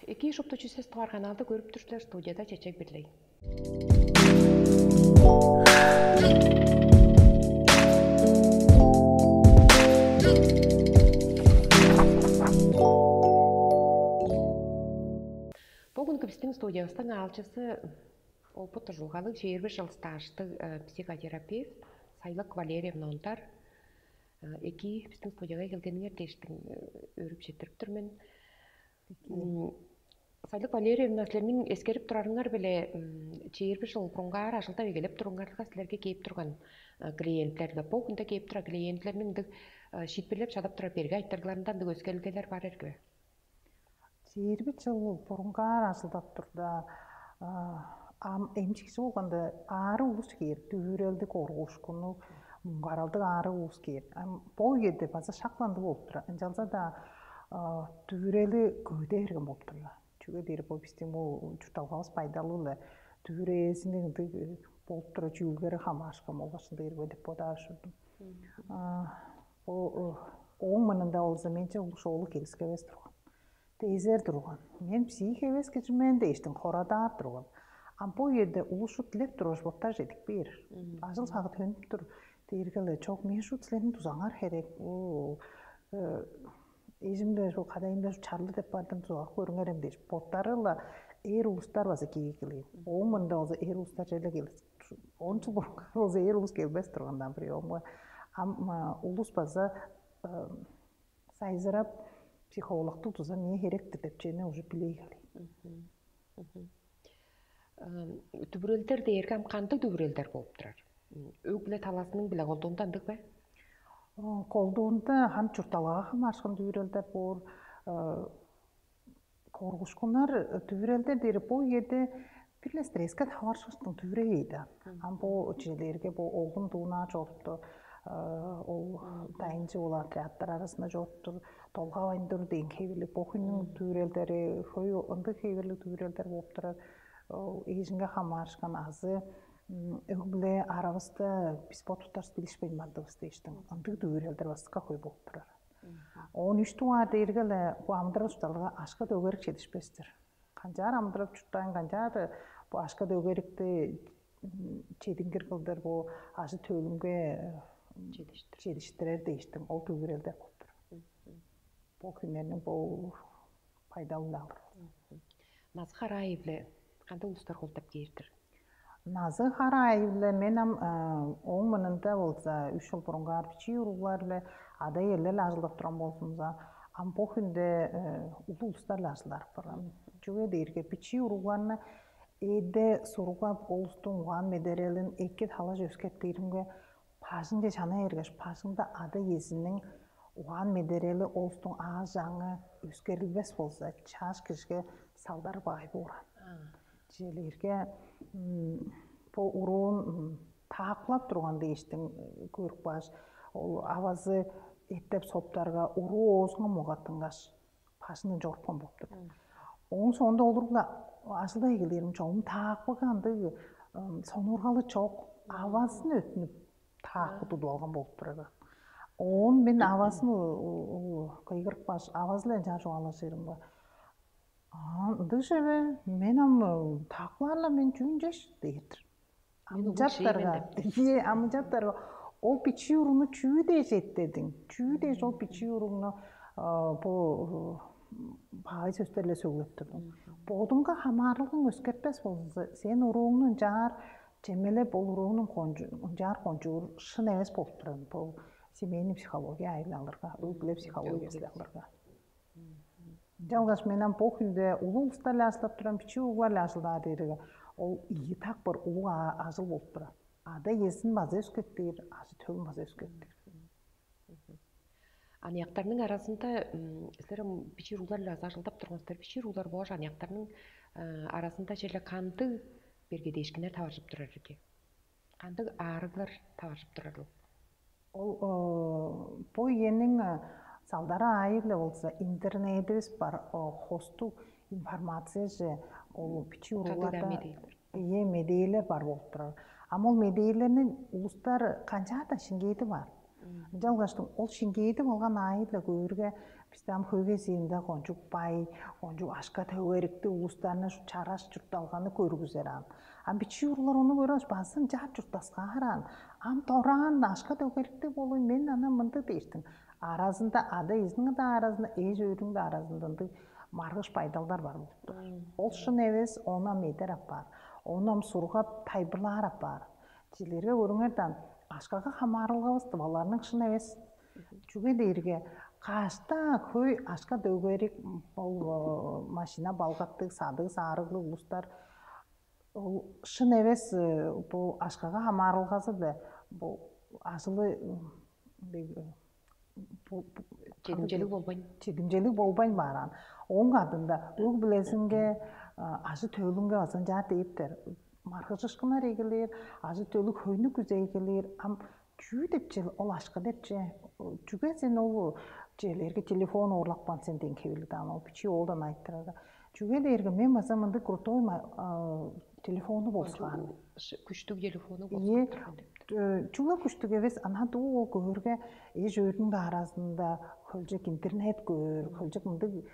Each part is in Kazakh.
Эки шопто чүсэс тугар каналда көрүп турсуздар, студияда чечек бирлей. Бүгүнкү биздин студиябыздын алчысы опыт жылгалык 20 жыл стаждык психотерапевт Сайлык Валерьевна Онтар. Эки биздин студияга келгениңер дештин өрүп жетириптир мен. Сайлык Валерьевна, силердин эскерип турарыңар беле 20 жыл мурунга ажылда эгелеп туруңарга силерге кейип турган клиенттерге, бу күндө кейип тура клиенттердин шитпирлеп шадап тура берге айттыргыларынан өзгелгелер бар эрге. 20 жыл мурунга ажылдап турда эмчекчи болгондо ары улус кээр, түбүрөлдү коргушкуну, муңгаралдык ары улус кээр. Бул жерде база шакланды болуп тура. Жалса да түбүрөлү көйдө берген болуп тура. Чүгө дейр бул биздин бул журталгабыз пайдалуу эле. Түбүрөсүнүн болуп тура жүүлгөрү хамашкам болбашын дейр деп бодошурдум. Бул оң мынында болсо менче ошол келишке эмес турган. Тезер турган. Мен псих эмес кишимен дештин хорадаар турган. Бул жерде улушу тилеп туруш боттар жетик бер. Ажыл сагы төнүп тур. Дергеле чок мен ушу силердин тузаңар керек. Эжимде ошол кадайында чарлы деп бардым тузак көрүңөр эм деш. Боттарыла эр улустар баса келген. Оң мында болсо эр улустар желе келет. 10 жыл мурун болсо эр улус келбес тургандан приемга. Улус баса сайзырап психологту туза эмне керектир деп жене уже билей келет. Түбүрөлдөр дээрге кандык түбүрөлдөр болуп турар? Өг биле таласынын биле колдоонда андык бе? Колдоонда хам журталгага хамашкан түбүрөлдөр бор. Коргушкунар түбүрөлдөр дейр бул жерде бир стресске табарышыштын түбүрөйү да. Бул жерлерге бул олгун дууна жоопту. Ол дайынчы болар отрядтар арасында жооптур. Толгабайындыр деген кейбирлик бохундун түбүрөлдөрү, ындык кейбирлик түбүрөлдөр болуп турат. Эжимге хамашкан азы өгле арабызда биз ботуктар билишпейм бардыбыз дештин. Ындык түбүрөлдөр басы какой болуп турар. 13 туар дергеле бу амдырып жуталга ашка дөгөрүк жетишпестир. Канчаар амдырып жуттайын, канчаар бу ашка дөгөрүктү чедиңгир кылдыр бу ашы төлүмгө жетиштирер дештим. Ол түбүрөлдөр болуп тур. Бул күннөрдүн бул пайдалуулары. Назы Хараевле кандай улустар колдоп кийирдир? Назы Хараевле менен оң мынында болсо 3 жыл мурунга бичи уруулар эле ада эле ажылдап турган болсумуза, бул күндө улустар эле ажылдап барган. Чүгө дейрге бичи урууларына эде сургап олустун уган медерелин эки талаш өскөттөрүнгө пажын же чана эргеш пажында ада эзинин уган медерели олустун ааз жаңы өскөрүлбес болсо чаш кишиге салдар бай буурат. Желерге бул уруун таакылап турган дештин көрүп баш. Ол авазы эттеп соптарга уруу оозуңа мугаттынгаш пажыны жорткон болуптур. Оң сонда олурга ажылда эгелерим чоң таакылганды сонургалы чок авасын өтүнүп таакы тутуп алган болуп турат. Он мен авасын кыйгырып баш аваз эле жашып алышырым бар. Дышеве менен таакыларла мен чүйүн жеш дейт. Амжаттарга ол бичи урууну чүү дешет дедиң. Чүү деш ол бичи урууну бул бай сөздөр эле сөйлөп турдум. Бодуңга хамаарлыгың өскөртпес болсо, сен урууңдун жаар жемеле бул уруунун жаар конжуур шын эмес болуп турат. Бул семейный психология айлаларга, өглө психологиясыларга. Жалгаш менен бул күндө улуу улустар эле ажылдап турган бичи уруулар эле ажылдаа дейриге. Ол ийи так бір улуу ажыл болуп турат. Ада эсин база өскөттөр, ажы төлүн база өскөттөр. Анияктарнын арасында силер бичи уруулар эле ажылдап тургансыздар. Бичи уруулар болош анияктарнын арасында желе канды берге дешкинер табашып турар экен. Канды аарыглар табашып турар. Ол бу энин салдары айып эле болсо интернетибиз бар, хосту информация же ол бичи урууларда медейлер бар болуп турар. Ол медейлердин улустар канча да шиңгейди бар. Жалгаштын ол шиңгейди болгон айып эле көбүргө Бізден көйге сейінде қончук бай, қончук ашқа тәуерікті ұлыстарына чараш жұртталғаны көргізер ан. Бичи урлар оны көріш, басын жат жұрттасқа харан. Торан ашқа тәуерікті болуы мен ана мынды дейштің. Аразында ада езінің да аразында, ез өрінің да аразында марғыш пайдалдар бар. Ол шын евес, ona медер апар. Онам сұрғап тайбырлар апар. Челерге көріңерден, ашқаға хамарылға басты, баларының шын евес. Жүге дейірге, қашта көй ашқа дөгерік машина балғаттық, садығы, сарығылы ұлыстар. Шын евес бұл ашқаға хамарылғасы да, бұл асылы чедімжелік болбайн баран. Оң адында өг білесінге ашы төлінге асын жат дейіптер. Марғышышқынар егілер, ашы төлі көйні күзе егілер. Күй депчел, ол ашқа депче. Жүге сен ол желерге телефон орлақпан сен ден кевілден, ол пичи олдан айттырады. Жүге дейірге мен мазамынды крутой телефоны болсыған. Күштік телефоны болсыған. Чула күштік евес, ана ол көрге еш өрдің да арасында көлжек интернет көр, көлжек мынды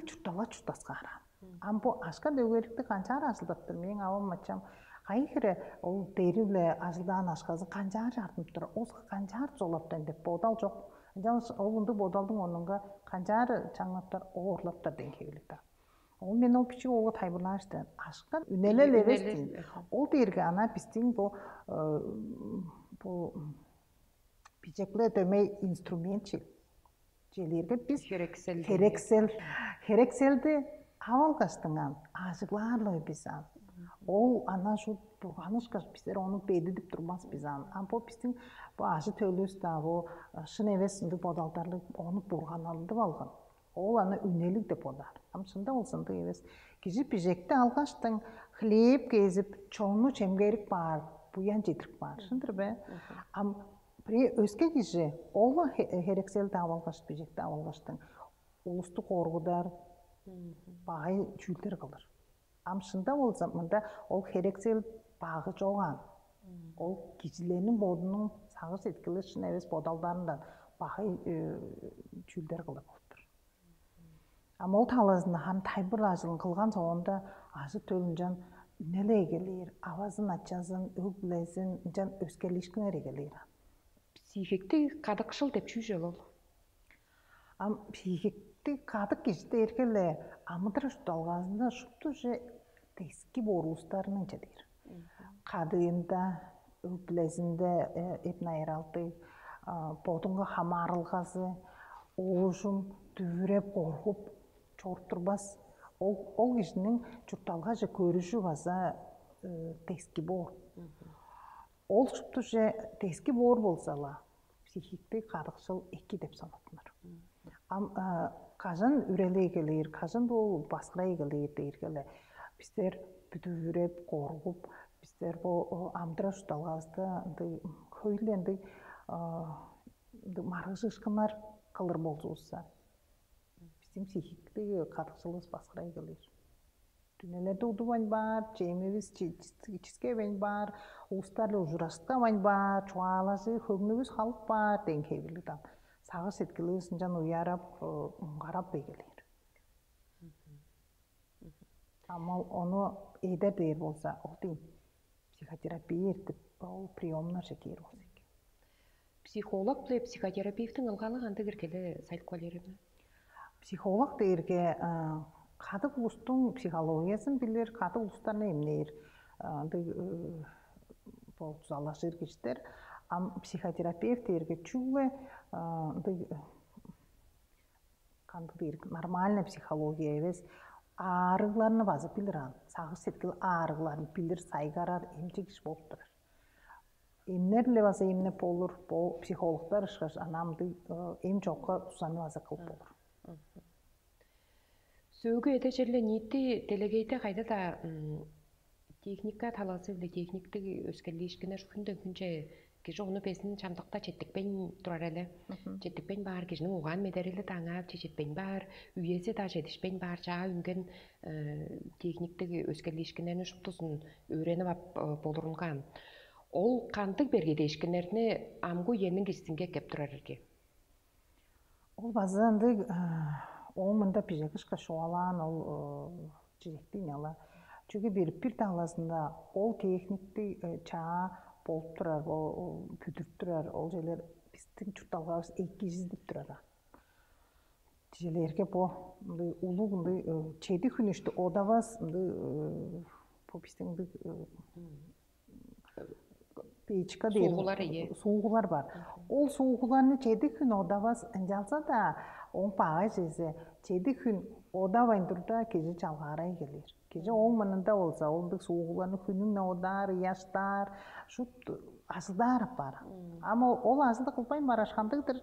чүртала чүртасқаран. Амбо ашқа дөгерікті қанчар асылдаптыр, мен авам мачам. Қайықыры ол дейрілі асылдан ашқазы қанчар жартып тұр, осқа қанчар жолаптан деп бодал жоқ. Ол ұнды бодалдың оныңға қанчар жаңлаптар, оғырлаптар ден кевілікті. Ол мен ол пичи оғы тайбырлашты. Ашқан үнелі левестін. Ол дейірге ана пістің бұл пичеклі дөмей инструмент желерге біз херекселді авалғаштыңан, ажықларлы бізан. Ол ана шу бұрғанышқаш біздер оны бейді деп тұрмас бізан. Ампо біздің ажы төлісті, шын евесінді бодалдарлы оны бұрғаналды балған. Ол аны үнелік деп одар. Амшында ол сынды евес. Кежі пижекті алғаштың хлеб кезіп, чоңны чемгерік бар, бұян жетірік бар. Шындыр бе? Өске кежі, ол херекселді авалғаш, пижекті авалғаштың ұлысты қорғыдар, бағай чүйлдер қылыр. Амшында ол заманда ол херексел бағы жоған. Ол кежіленің бодының сағыз еткілі шын әвес бодалдарында бағай чүйлдер қылыр болдыр. Ол талазында хан тайбыр ажылын қылған соғында ажы төлін жан үнелі егелер, авазын атчазын, өглезін, жан өскелешкін әрегелер. Психикті қадықшыл деп чүй жол ол? Психикті қадық кешті еркелі амыдыр жұтталғазында жұпты же тески борылыстарының жадыр. Қадыйында, өглезінде эпнайралды, бодыңға хамарылғазы, оғышын дүвіреп, қорғып, чорттырбас. Ол кешінің жұтталға же көріші ғаза тески бор. Ол жұпты же тески бор болсала, психикті қадықшыл екі деп санатыныр. Қажын үрелі егелер, қажын бұл басқыра егелер дейіргелі. Біздер бүдіреп, қорғып, біздер бұл амдыра жұтталғазды көйленді марғышы ұшқынар қылыр болсы ұса. Біздің психикті қадықшылыз басқыра егелер. Дүнелерді ұдыван бар, жемевіз чизке бен бар, ұстарлы ұжырастыққа бен бар, чуаласы, көңнігіз халық бар, ден кебілден. Сағы сеткілігісін жан ұярап, ұңғарап бегелер. Ama onu eder deyir bolsa, o değil. Psихотерапия ертіп, ол приемнар шекер болса. Психолог біле психотерапевтің алғалы қанды кіркелі сайт куалерімі? Психолог дейірге қады ұлыстың психологиясын білер, қады ұлыстарына емнейір. Бұл тұзалашыр кештер. Психотерапевт дейірге чүлі нормальный психология емес. Арығларыны базы білір ан. Сағыз сеткіл арығларын білір, сайғарар, емчегіш болып тұрыр. Емнерлі базы емне болыр, бұл психологтар ұшқаш анамды ем жоққа тұсаны базы қылып болыр. Сөйгі еті жерлі ниетті делегейті қайда да техника таласы білі техникті өскелі ешкені жүхінді күнше кежі оны бесін чамдықта четтікпен тұрар әлі. Четтікпен бар, кежінің оған медарелі таңап, четтікпен бар, үйесі да жетішпен бар, жаа үнген техниктігі өскелешкінені жұптысын өрені болырынған. Ол қандық берге дейшкінеріне амғу енің кестінге кеп тұрар ерге? Ол базанды ол мында пижекышка шуалан ол жиректин ала. Чүге бир таласында ол техникти чаа болуп турар, ол күтүп турар, ол жерлер биздин чурталгабыз 200 деп турар. Тижелерге по улуу чеди күнүштү одабас по биздин печка дейт. Суугулар бар. Ол суугуларны чеди күн одабас жалса да, оң пага жезе, чеди күн одабайн турда кеже чалгарай келер. Кеже оң мынында болса, олдук суугуларны күнүнө одар, яштар, шут асылдар бар. Ама ол асылды кылбай барашкандыктыр.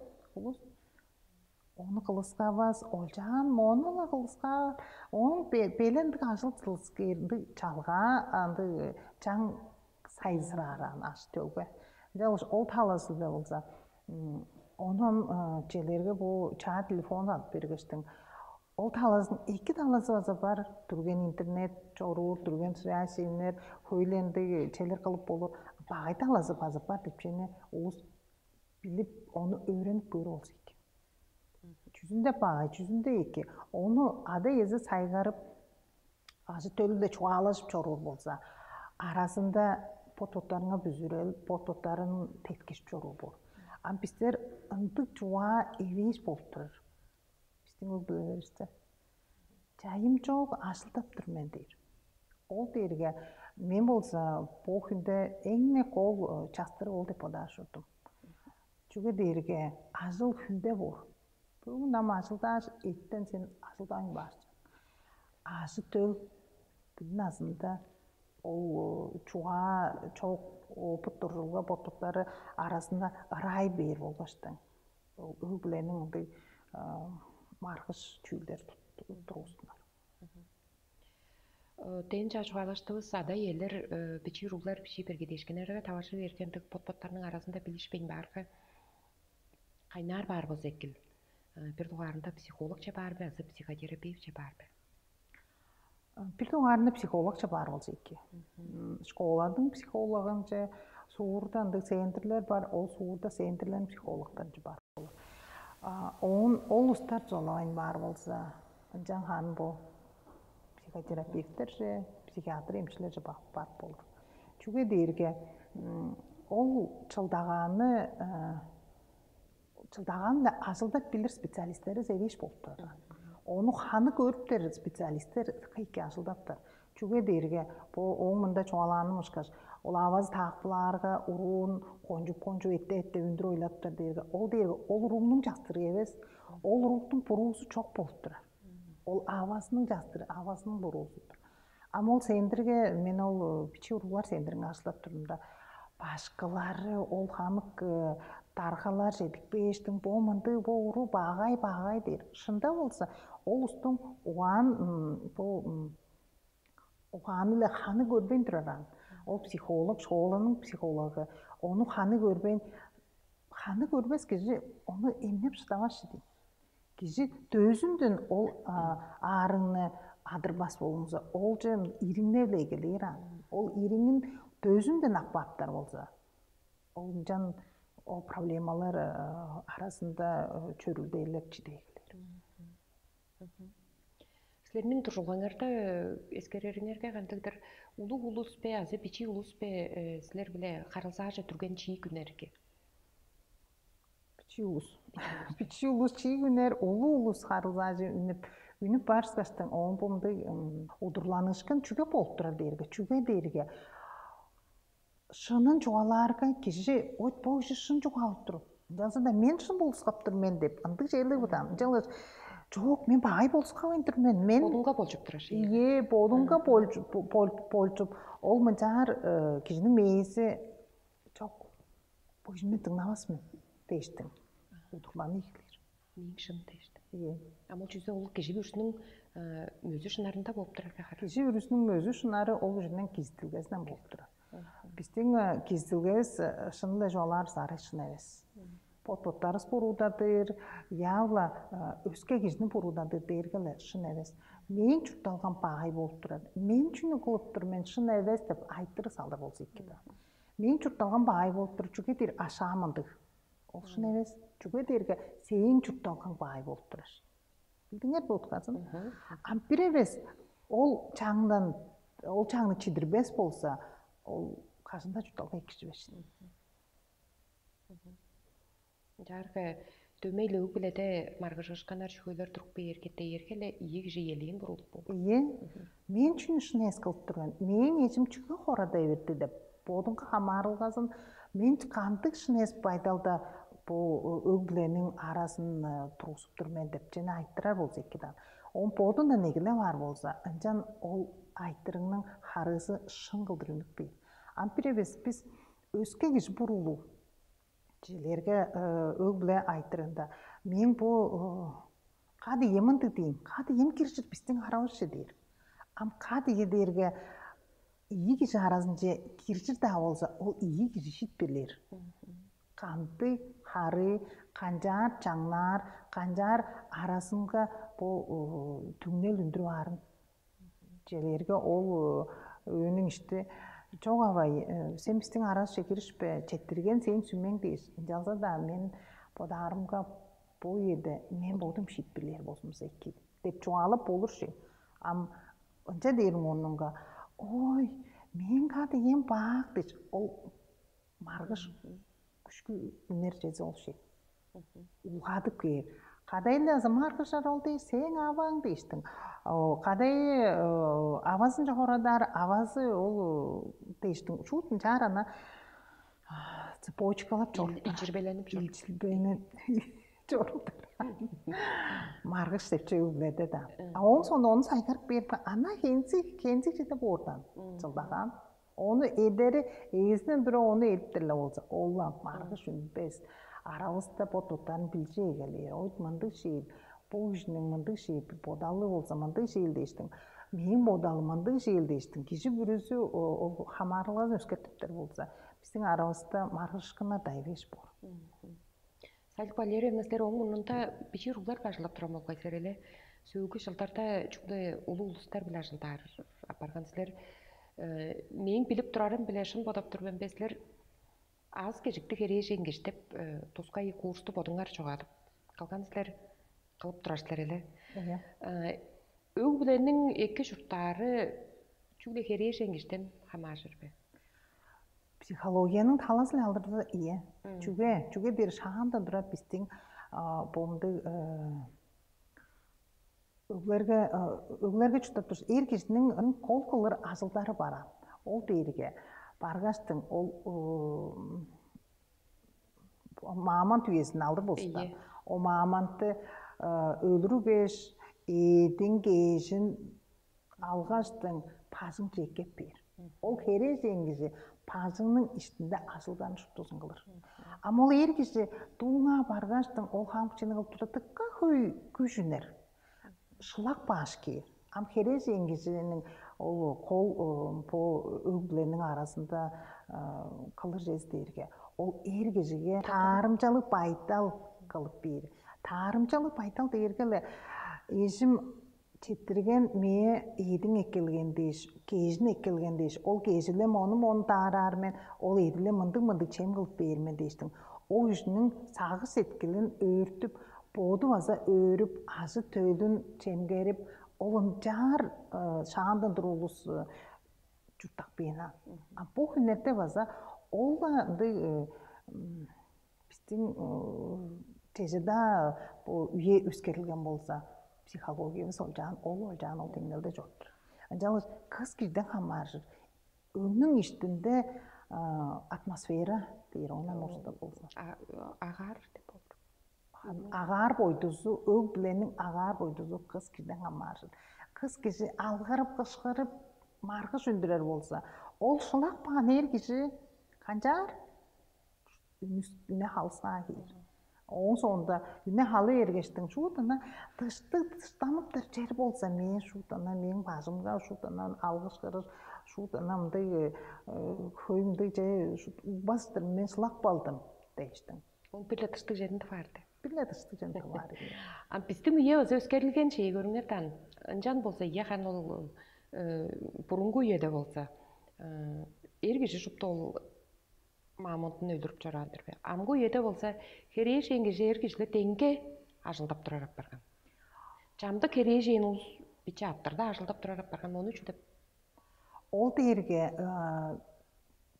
Оны кылыскабас, олжан, монула кылыска, оң белендик асыл тылыскерди чалга, анды чаң сайзыраран аш төгө. Ол таласында болса, онун желерге бу чаа телефон алып бергештин. Ол таласын эки таласы бар, түрген интернет чорур, түрген связьлер, хөйленди челер кылып болур. Багай таласы бар деп жене уус билип, оны өйрөнүп көрүп болсо экен. Жүзүндө багай, жүзүндө эки. Оны ада эзи сайгарып, ажы төлүдө чуалашып чорур болса, арасында пототтарына бүзүрел, пототтарын теткешип чорур болур. Ам биздер ындык чуа эвеш болуп турар. Биздин өлбөлөрүбүздө. Жайым жок, ашылтап мен дейр. Ол дейрге мен болса бул күндө эң кол частыры ол деп одашырдым. Чүгө дейрге ажыл күндө бор. Бүгүн ам ажылдаш, эттен сен ажылдаң барчы. Ажы төл бүгүн азында ол чуа чоқ опыт турулга пототтары арасында ырай бер болбаштың. Ол өлбүленин маргыш чүүлдер турусунар. Тенча чуалаштыбыз ада елер бичи руглар бичи бергедешкенерге тавашы бергендик потпоттарның арасында билишпейн баргы кайнар бар болса экил. Бир тугарында психолог же барбы, азы психотерапевт же барбы? Бир тугарында психолог же бар болса эки. Школадың психологын же суурда андык центрлер бар, ол суурда центрлердин психологдор же бар болот. Ол устар жолайын бар болса, жаңхан бу психотерапевттер же, психиатр эмчилер же бар болот. Чүгө дейрге ол чылдаганы асылдап билер специалисттери эбеш болуп турат. Onu ханы көрүптөр специалисттер кайки асылдаптыр. Чүгө дейрге бул оң мында чоаланымышкаш, ол аваз таакпыларга урун конжуп этте үндүр ойлаптыр дейрге. Ол дейрге ол уруунун жактыры эмес, ол уруктун буруусу чок болуп турат. Ол авасынын жактыры, авасынын буруусуdur. Ама ол сендирге мен ол бичи уруулар сендирин асылдап турдум да. Башкалары ол хамык тархалар жедик бештин бомынды боору багай дейр. Шында болса, ол устун уган эле ханы көрбөйн тураран. Ол психолог, школанын психологу. Ону ханы көрбөс киши ону эмнеп шыдабашы дейт. Киши төзүндөн ол аарыны адырбас болуңуза, ол же ириңне эле келер. Ол ириңин төзүндөн акпаттар болса, ол жан o проблемалар арасында чөрүлдөйлөр жидегилер. Силердин тургуңарда эскереринерге кантыктыр улуу улуспе, азы бичи улуспе силер биле карылсаажы турген чий күнерге? Бичи улус чий күнер, улуу улус карылсаажы үнүп барсаштан оңбумду удурланышкын чүгө болуп турар дейрге. Чүгө дейрге шынын жуаларга киши ойт боюшу шын жуалып туруп. Жазда мен шын болускаптыр мен деп. Андык жерлер бутам. Жалгыз жок, мен багай болускабайын турмун. Мен болунга болжуп тураш. Болунга болжуп. Ол мынчаар кишинин мээси жок. Бу кишини тыңнабасмын дештим. Удурланы ийгилер. Мен шын дештим. Ама жүзө ол киши бүрүсүнүн өзү шынарында болуп турар. Киши бүрүсүнүн өзү шынары ол кишинин киздилгесинен болуп турат. Биздин киздилгебиз шын эле жуалар сары шын эмес. Пототтарыбыз буруудадыр, явла өскө кишини буруудадыр дээрге эле шын эмес. Мен чурталган багай болуп турат. Мен үчүн кылыптыр, мен шын эмес деп айтыры салдар болсо эки да. Мен чурталган багай болуп туруп чүгү ашаамындык. Ол шын емес. Чүге дерге сейін чүтталған бай болып тұрар. Білдіңер бі отқасын? Ампир емес, ол чаңны чидірбес болса, ол қасында чүтталға екіші бешін. Жарғы төмейлі өкіледі марғышқанар шөйлер тұрқ бейер кетті еркелі иек жиелейін бұрылып бұл. Ие, мен үшін ішін ескіліп тұрған. Мен ешім чүгі қорада өтті деп. Бодың қамарылғасын, мен қандық ішін есіп байдалда бұл өгленің арасын тұрғысып тұрмен деп жені айттырар болса екедан. Он бодың да негілі бар болса, анжан ол айттырыңның қарысы шыңғылдырынық бей. Ампир емес, біз өске кеш бұрылу. Желерге өгле айттырында. Мен бұл қады емінді дейін, қады ем кершіт біздің араушы дейір. Ам қады едерге iyi kişi arasınca kirçir daha olsa o iyi kişi şit bilir. Kandı, harı, kancar, çanlar, kancar arasında bu tüngel ündür varın. Jelerge ol önün işte çok avay. Sen bizden arası şekeriş be, çettirgen sen sümmen deyiz. Jalsa da men podarımga bu yerde men boldum şit bilir bosumsa iki. Dep çoğalıp olur şey. Am önce derim onunla. Oy, мен қады ем бақ дейш, ол марғыш күшкі үнерчесі ол шек. Уғадып кейір. Қадай лазы марғышар ол дейш, сен аваң дейштің. Қадай авасын жоғырадар, авазы ол дейштің. Шутын жарана цепочкалап жордар. Ичірбеленіп жордар. Марғыш деп жөй біледі да. Ол сонда оны сайқарып беріп, ана кенсік жетіп ордан жылдаған. Оны едері, езінен дұры оны едіптірлі олса. Олла марғыш үнбес. Аралысында бұтуттарын білже егелер. Ойд мұндық шейіл, бұл үшінің мұндық шейіл, бодалы болса мұндық шейіл дейштің. Мен бодалы мұндық шейіл дейштің. Кеші бүрісі хамарылғазын өскеттіптір болса. Біздің аралысында марғышқына дайвеш бұл. Салық Валерьевна, сіздер оңынында бешер ұлдар қажылап тұрамыл қайсарелі. Сөйгі жылдарда жүгді ұлы-ұлыстар біле жылдар апарған сіздер. Мен біліп тұрарын біле шын бодап тұрбен бәсілер аз кежікті кере жеңгештеп тұсқай курсты бодыңар жоғадып. Қалған сіздер қылып тұрашылар әлі. Өг біленің екі жұрттары жүгді кере жеңгештен қама жүрбе. Психологияның таласын алдырды ие. Жүге бір шағанда тұра біздің болымды өглерге жұттап тұрсы. Ер кешінің қол қылыр азылдары бара. Ол дейірге барғаштың ол маман түйесін алды болсын. О маманты өліру кеш, едің кешін алғаштың пазың жекеп бер. Ол кере жеңгізі пазыңның ішінде асылдан жұттысын қылыр. Ама ол ер кеші туыңа барғаштың ол қамқышыны қылып тұратыққа көшінер. Шылақ баш кейір. Ам кере жеңгізінің қол өглерінің арасында қылыр жездерге. Ол ер кешіге тарымчалық байтал қылып бейір. Тарымчалық байтал дейіргелі ешім Çettirgen meye edin ekkelgen deyiş, kejin ekkelgen deyiş. Ol kejilem onu tararmen, ol edile mındık çem kılıp bermen deyiştin. O yüzünün sağız etkilin örtüp, bodu vaza örüp, azı töydün çemgerip, olun jar şağından durulus juttak beyna. Bu hünnette vaza, ol da bizden tezida üye üskerilgen bolsa, psikologiyamız olacağın, olacağın o dengelde yoktur. Ancak kız girden hamarır. Önün üstünde atmosfera deyir, ondan orada olsun. Ağar deyip oldu. Ağar boyduzu, öglenin ağar boyduzu kız girden hamarır. Kız kişi alғарып, қышқырып, marğış ündürer olsa, ol şılaq bağın her kişi kancar üstüne halsına giyir. Onun sonunda üne halı ergeçtin şuğdana dıştanıp da çer bolsa men şuğdana men bazımga şuğdana alğış kırır şuğdana mınday köyümday bastır men sılaq baldım deyiştin. Ол білі тұшты жерінде барды. Білі тұшты жерінде барды. Біздің үйе өзі өскерілген шей көріңерден. Жан болса, еған ол бұрынғы үйеде болса. Ергеші жұпты ол Мамонтун өлтүрүп жарандыр. Амгу ете болса, хереженге жергишле теңге ажылдап турарап барган. Жамды хережен ул биче аптырда ажылдап турарап барган, оны үчүдеп. Ол дерге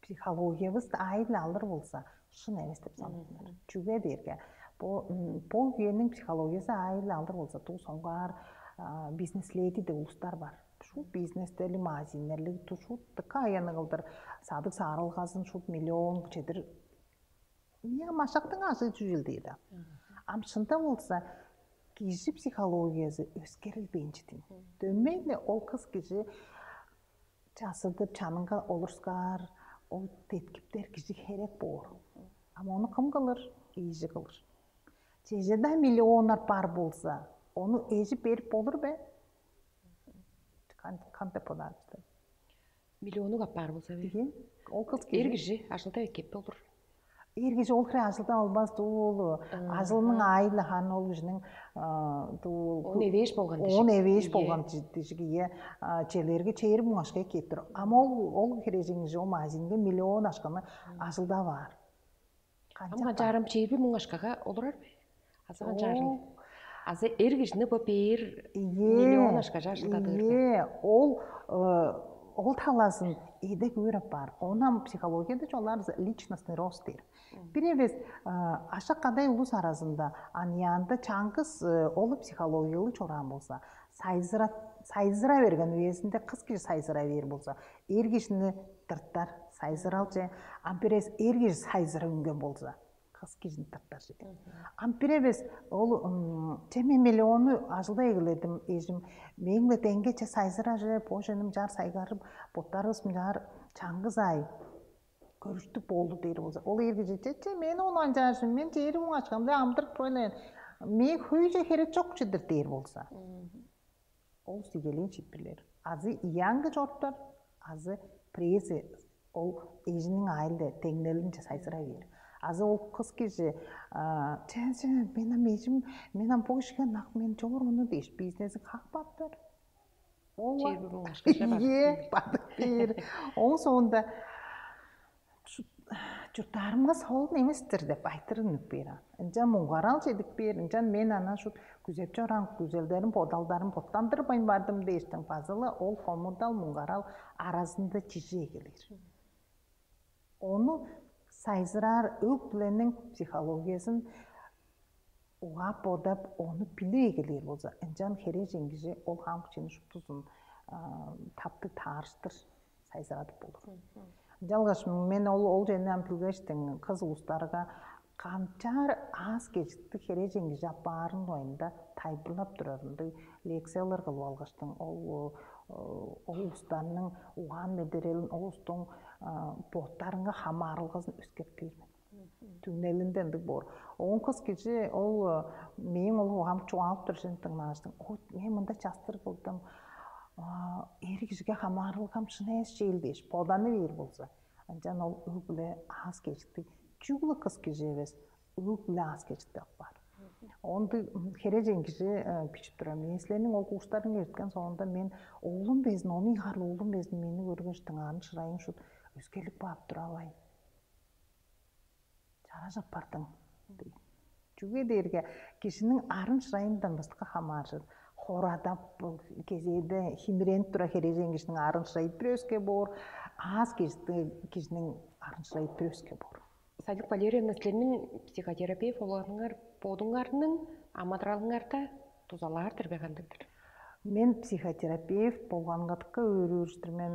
психологиябыз айыл алыр болса, шын емес деп санаймын. Чүге дерге. Бұл күйенің психологиясы айыл алыр болса, ту соңғар бизнес-леди де ұлыстар бар. Шу бизнестели, магазинерлі, шу тыка аяны қылдыр, садық сарылғасын, шу миллион чедір. Не машақтың асы жүзіл дейді. Амшында болса, кежі психологиясы өскеріл бенчетін. Дөмейлі ол қыз кежі жасыдып, чаныңға олырсқар, ол теткіптер кежі керек болыр. Ама оны кім қылыр? Ейжі қылыр. Чежеда миллионар бар болса, onu ejip berip olur be. Kante podardı. Milyonu kapar bolsa be. Diye. O kız kişi. Ergiji aşılda ekip olur. Ergiji ol kire aşılda olmaz doğulu. Aşılının aylı han ol kişinin o neveş bolgan dişi. O neveş bolgan dişi ki çelerge çeyir bu aşkı kettir. Ama ol kirejingi o mazinge milyon aşkını aşılda var. Ama jarım çeyir bir aşkaga olur be. Azan jarım. Azı ergişini bu bir milyon aşka yaşıldadır. Ол таласын еде көріп бар. Онан психологияда жолар личностный рост дейір. Bir evez aşağı qaday ulus arasında aniyanda çangız olu psixologiyalı çoran bolsa, sayzıra vergen üyesinde kız kişi sayzıra ver bolsa, ergişini tırttar sayzıralca, amperes ergiş sayzıra üngen bolsa. Kız kişini tırttar jedi. Amperes ol çemi milyonu ajılda egiledim ejim. Meğimle dengeçe sayzıra je, pojenim jar saygarım, bottarısım jar çangız ay. Görüştük boldu deyir bolsa. Ol ergici men onan jarjım, men jeri oň açkamda amdırıp boylayan. Men hüyce heret çok çedir deyir bolsa. Ol sigeleyin çipirler. Azı yangı jortlar, azı prezi ol ejinin ailde teňnelinçe sayzıra ver. Azı ol kız kişi, menam bu işe nak men çoğur onu deyiş, biznesi kak battır. Çeyir bu başka şey var. Ye, batık bir. Onun sonunda Jurtarımga sol nemestir dep aytırınıp beran. Incan mungaral jedik ber, incan men ana şu güzep joran, güzellerim, podaldarım pottandırbayın bardım deyiştin fazla, ol komudal mungaral arasında çiçeğe gelir. Onu sayzırar öklenin psikologiyasın uğa podap onu bileye gelir bolsa. Incan here jengiji ol ham kişini şu tuzun taptı tarıştır sayzıradıp olur. Жалғаш мен ол жерден пилгештің қыз ұлыстарға қанчар аз кечікті хереженге жапарын ойында тайпылап тұрарынды лекциялар қылып алғаштың ол ұлыстарының уған медерелін ұлыстың боттарыңға хамарылғасын өскерткілермен. Түнелінденді бор. Оң қыз кечі ол мен ол оғам чуалып тұршын тыңнағаштың. Мен мұнда частыр қылдым. Ergişge hamarılgam şınayız şeyildeş, podаны ver bolsa. Ancan ol ögüle az geçti. Çuğulu kız kişiyiz, ögüle az geçti var. Onda hereceğin kişi piçip duram. Eslerinin ol kuşların ertken sonunda men oğlum bezin, onu yıkarlı oğlum bezin meni görgünçtің anı şırayın şu özgelik bağып dura alayın. Çara japardın. Çünkü derge kişinin arın şırayından bastıqa hamarjır. Horadap кезеде химиреніп тұра хережен кішінің арын шырайып біреуске бор, аз кішінің арын шырайып біреуске бор. Садик Валерьевна, сілермен психотерапия болғаныңар, бодыңарының амадралыңарда тузалардыр бәғандырдыр? Мен психотерапевт болғанғатыққа өріріштір мен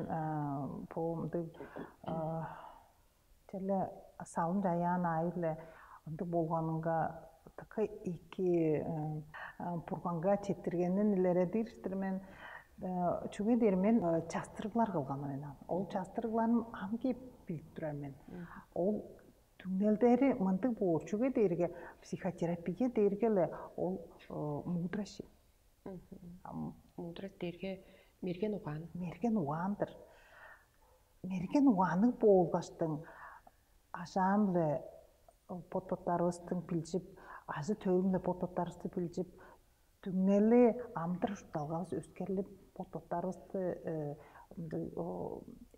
тілі салым жаян айылы болғаныңға Такай iki purganga çettirgenin ileri diriştirmen çünkü dermen çastırıklar kılgan oynan. Ol çastırıklarım hangi bilip durar men. Ol tüngnelderi mantık boğur. Çünkü derge psikoterapiye dergele ol mudraşı. Mudraş derge mergen uğan. Mergen uğandır. Mergen uğanı boğulgaştın aşamlı pototlarыстың pilçip azı tövümle pototlarısты pilçip tügneli amdır dalğası öskerlip pototlarısты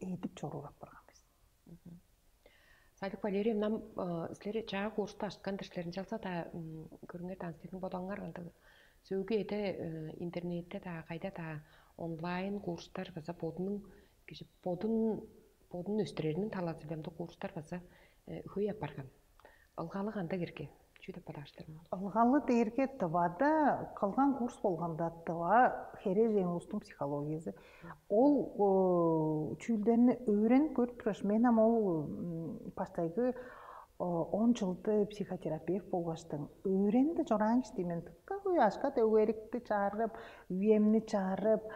edip çorurap bargan biz. Сайдык Валерьевнам силер жаа курста ашкан тишлерин жалса да көрүнгө таныстырдын бодоңар антыгы. Сөйгө эте интернетте та кайда та онлайн курстар баса бодунун киши бодун өстүреринин талазылемді курстар баса хөй апарган. Алгалы кандай керке? Чүйдө падаштырмын. Алгалы дээрге тывада калган курс болгондо тыва хере жеңустун психологиясы. Ол чүүлдерни өйрөнүп көрүп тураш. Мен ол баштайгы 10 жылды психотерапевт болгоштон өйрөндү жоран иштеймен. Тыкка ашка төгөрүктү чарып, үйемни чарып,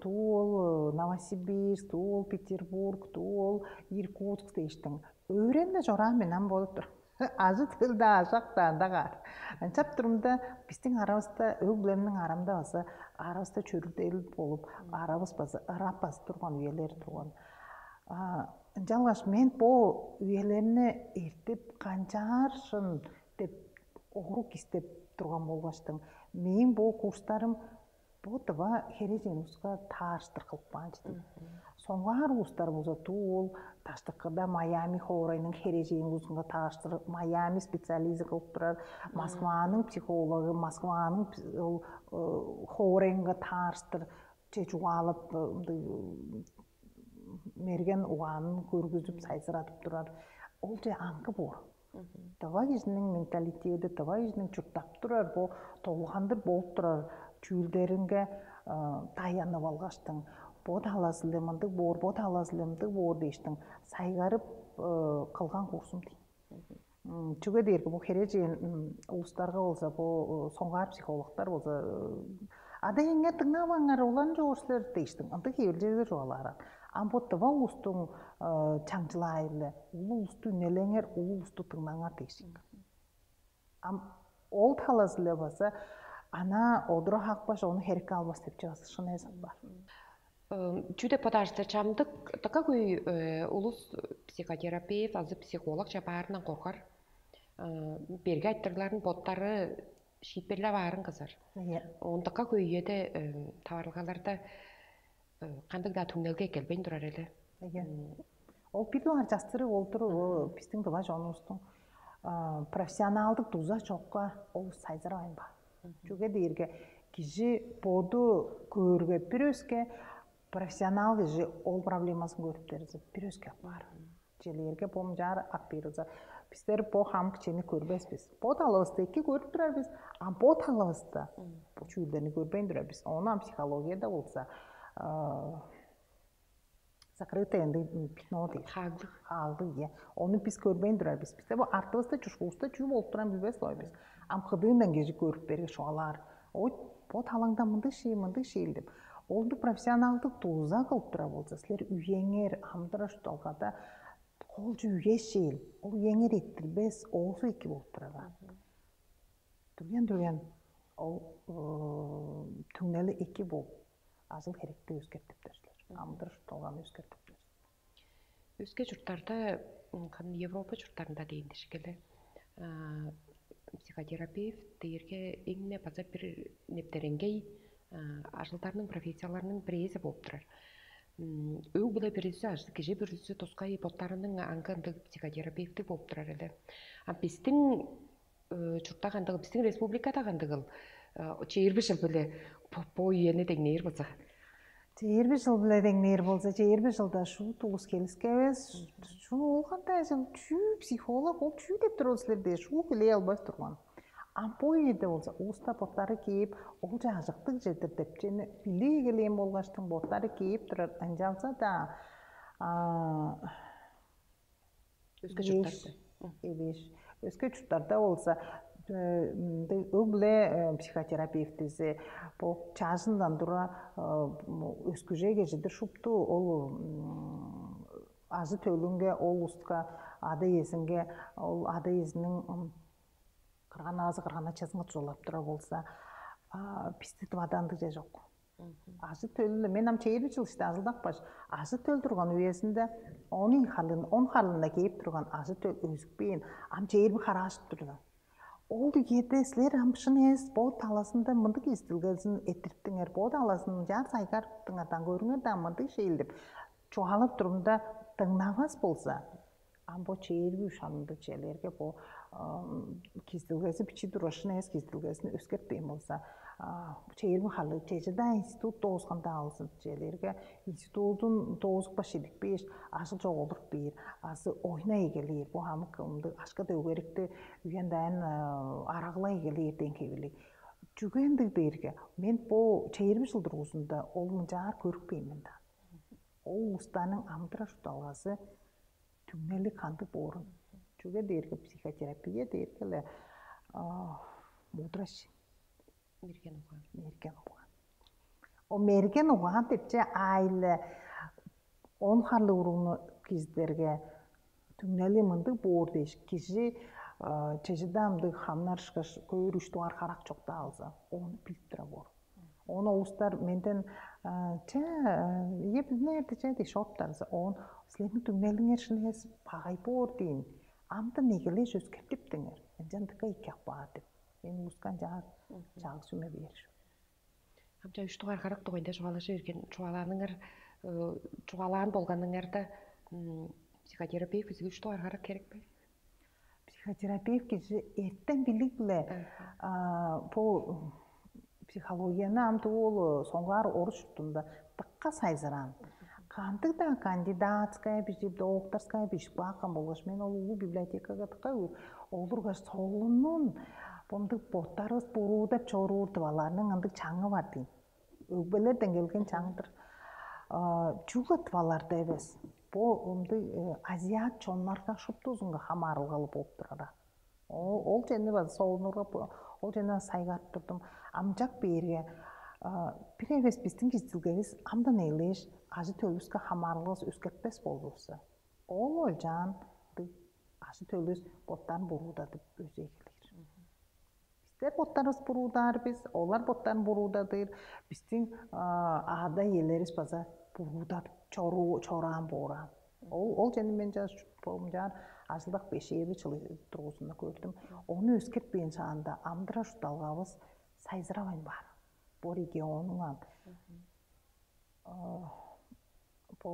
туу ол Новосибирск, туу ол Петербург, туу ол Иркутск дейштим. Өйрөндү жоран менен болуп тур. Азы тылда ашактандагар. Анчап турумда биздин арабызда өглөмнүн арамда баса, арабызда чөрүдел болуп, арабыз баса ырап басып турган үйелер турган. Жалгаш мен бу үйелерни эртип канчааршын деп огурук издеп турган болбаштың. Мен бу курстарым бу тыва хереженуска тааштыр кылып баачтым. Соңгаар курстар болсо туу ол Таштыккыда Майами хоройнун хереженусунга тааштыр, Майами специализи кылып турар, Москванын психологу, Москванын хоройнга тааштыр, чечуалып мерген уганын көргүзүп сайсыратып турар. Ол же аңкы бор. Тыва кишинин менталитети, тыва кишинин чуртап турар, бу толгандыр болуп турар чүүлдеринге таянып алгаштың. Бот аласылымындык бор, бот аласылымындык бор дейштің. Сайгарып кылган курсум дейм. Чүгө дерги бу хережен улустарга болса, бу соңгаар психологтар болса, ада эңе тыңнабаңар улан жоошлер дейштің. Антык кээ жерге жоалар. Амботтыва улустун чаңчылайылы, улусту үнелеңер, улусту тыңнаңар дейштің. Ол таласылы баса, ана одро хакбаш, оны херекке албас деп жасы шын эсап бар. Чүдө подажды чамдык такой улус психотерапевт, азы психолог жабаарынан коркар. Берге айттырларын боттары шиперле баарын кызар. Он такой үйеде таварылгаларда кандык да түңнелге келбейн турар эле. Ол бирдуар жастыры олтуру биздин тыва жонубуздун профессионалдык туза чокка ол сайзырабайм ба. Чүгө дээрге киши боду көргөп бирөөскө профессионал киши ол проблемасын көрүп берсе бирөөскө бар. Желерге помжар ап берсе биздер бо хам кичени көрбөспүз. Бо талыбызды эки көрүп турарбыз, а бо талыбызды бу чүүлдерни көрбөйн турарбыз. Онан психологияда болса закрытое пятно дейт. Хаглы, оны биз көрбөйн турарбыз. Бизде бу артыбызда чушкубузда чүү болуп туран билбес ойбуз. Ам кыдыынан киши көрүп берге шуалар. Ой, бо талаңда мындай шей деп. Олду профессионалдык туза кылып тура болса, силер үйеңер амдыраш толгада колжу үйе шейил. Ол үйеңер еттилбес, оосу эки болуп турар. Түрген ол түңнели эки болуп, азыл керекти өзгертиптер. Амдыраш толганы өзгертиптер. Өзге журттарда, Европа журттарында дейиндишкеле, психотерапевт дейерге эңне база бир нептеренгей ажылдарының профессияларының біресі болып тұрар. Өң бұлай біресі ажы, кеже біресі тосқай боттарының аңғандығы психотерапевті болып тұрар әлі. Біздің жұрттағандығы, біздің республикадағандығы чейірбі жыл білі по үйені дегнейір болса? Чейірбі жыл білі дегнейір болса, чейірбі жылда шу туғыз келіскебіз, шу олғанда жыл чүү психолог, ол чүү деп тұр осылерде, шу біле албас тұрған. Ампойеде болса, уста боттары кейіп, ол жағықтық жетір деп, жені біле келем болғаштың боттары кейіп тұрар, анжалса да өзге жұрттарда. Өзге жұрттарда болса, өгле психотерапевтесі, бұл чажындан тұра өскіжеге жеді шупту, ол азы төлінге, ол ұстқа, ады есінге, ол ады есінің қырған азы қырғана часыңға тұжолап тұра болса, бізді тұваданды же жоқ. Азы төлі, мен ам чейірі жылышты азылдақ баш, азы төл тұрған өйесінде, он халында кейіп тұрған азы төл өзікпейін, ам чейірі қарашып тұрды. Ол еді сілер амшын ес, бұл таласында мұндық естілгелсін еттірттіңер, бұл таласының жар сайқарттың атан көріңер да мұндық шейілдіп, чуалып тұрымда тыңнавас болса, Амбо чейирби ушанды челерге бу киздилгеси бичи дурашын эс киздилгесин өскертпейм болса чейирби халы чежеда институт тоозганда алсын челерге институтун тоозукпа шилик беш ашы жоголук бир асы ойна эгелер бу хамык ашкада өгерикти үйенден арагыла эгелер денкебили жүгендик дээрге мен бу чейирби жылдыр узунда ол мынжаар көрүкпеймин да ол устанын амдыра шуталгасы түңнелик канды борун жүге дээрге психотерапия дээрге мудраш мерген уган о мерген уган депче айлы он харлы уруну киздерге түңнели мындык боор дейш киши чежидамды хамнарышкаш көйрүштү аркарак чокта алса onu билип тура бор onu улустар менден ебнерде де шоттарса он силердин түңнелиңер шынес пагай боор дейин амды негелеш өзгертиптиңер жандыка икек баа деп мен улускан жагы сүмө бериш Амча үштугар карак тогойнда чугалашы берген чугаланыңар чугалаан болганыңарда психотерапия физик үштугар карак керекпи? Психотерапевт киши эртен билик биле бул психологияны амты ол соңгар оруч журтунда тыкка сайзыран кантык да кандидатская бишип докторская бишип бакан болгоч мен ол улуу библиотекага тыкка олурга солунун бомдук боттарыбыз буруудап чорууртуп аларнын ындык чаңы бар дейм өгбөлөрдөн келген чаңдыр чугат баларда эмес бул азиат чонмарка шуптузунга хамарылгалы болуп турат ол жени базы солунурга ол жена сайгарып турдум амжак берге бир эбес биздин киздилгебиз амдан элеш ажы төлүскө хамарылгыбыз өзгертпес болбосо ол ойжан ажы төлүс боттарын буруудатып өзү эгелер биздер боттарыбыз буруударбыз олар боттарын буруудадыр биздин аада элерибиз база буруудатып чораан бооран ол жени мен жар ажылдак бешээби тургусунда көрдүм ону өзгертпейин чагында амдыра шуталгабыз сайзырабайм бар бу регионуңан бу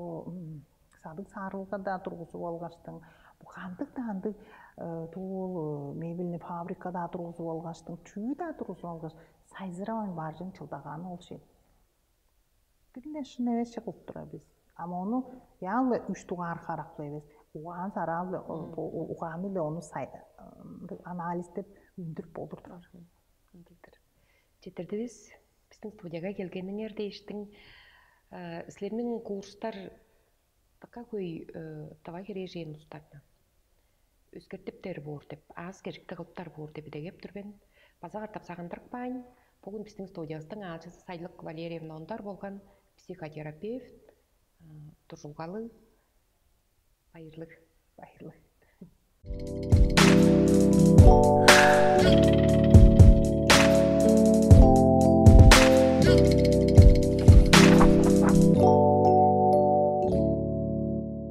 садык саарылга да тургузуп алгаштың бу кандык да андык тул мебельный фабрика да тургузуп алгаштың чүй да тургузуп алгаш сайзырабайм бааржың чылдаганы ол шей биринде шын эбес кылып турабыз ама ону ялы үштугар караклы эбес угаан саралы угаан эле ону анализдеп үндүрүп болдурдур Жетирдибиз биздин студияга келгениңер дейиштиң силердин курстар такой давай режим устарна өзгертиптер боор деп аз керекти кылыптар боор деп дегеп турбен база картап сагындырпайын бүгүн биздин студиябыздын аалчысы Сайлык Валерьевна Ондар болгон психотерапевт Туржулгалы байырлы